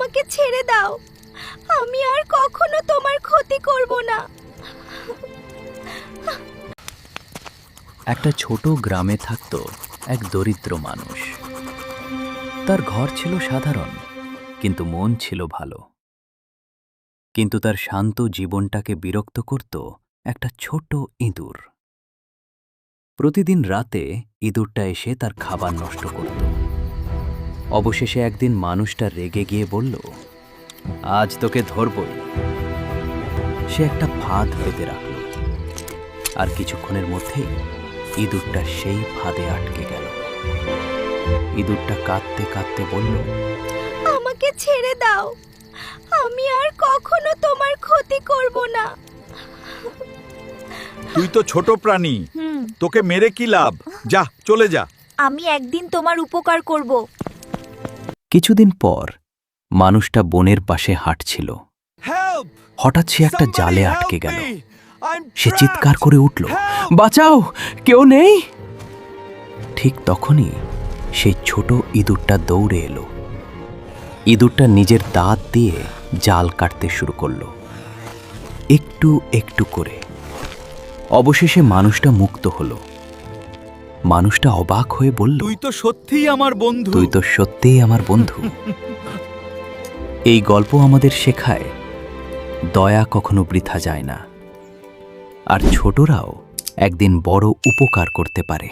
আমাকে ছেড়ে দাও, আমি আর কখনো তোমার ক্ষতি করব না। একটা ছোট গ্রামে থাকত এক দরিদ্র মানুষ। তার ঘর ছিল সাধারণ, কিন্তু মন ছিল ভালো। কিন্তু তার শান্ত জীবনটাকে বিরক্ত করত একটা ছোট ইঁদুর। প্রতিদিন রাতে ইঁদুরটা এসে তার খাবার নষ্ট করত। অবশেষে একদিন মানুষটা রেগে গিয়ে বলল, আজ তোকে ধরবই। সে একটা ফাঁদ পেতে রাখল, আর কিছুক্ষণের মধ্যেই ইঁদুরটা সেই ফাঁদে আটকে গেল। ইঁদুরটা কাঁদতে কাঁদতে বলল, আমাকে ছেড়ে দাও, আমি আর কখনো তোমার ক্ষতি করব না। তুই তো ছোট প্রাণী, তোকে মেরে কি লাভ? যা, চলে যা। আমি একদিন তোমার উপকার করব। কিছুদিন পর মানুষটা বনের পাশে হাঁটছিল। হঠাৎ সে একটা জালে আটকে গেল। সে চিৎকার করে উঠল, বাঁচাও, কেউ নেই? ঠিক তখনই সেই ছোট ইঁদুরটা দৌড়ে এলো। ইঁদুরটা নিজের দাঁত দিয়ে জাল কাটতে শুরু করলো, একটু একটু করে। অবশেষে মানুষটা মুক্ত হলো। মানুষটা অবাক হয়ে বলল, তুই তো সত্যিই আমার বন্ধু। তুই তো সত্যিই আমার বন্ধু। এই গল্প আমাদের শেখায়, দয়া কখনো বৃথা যায় না, আর ছোটরাও একদিন বড় উপকার করতে পারে।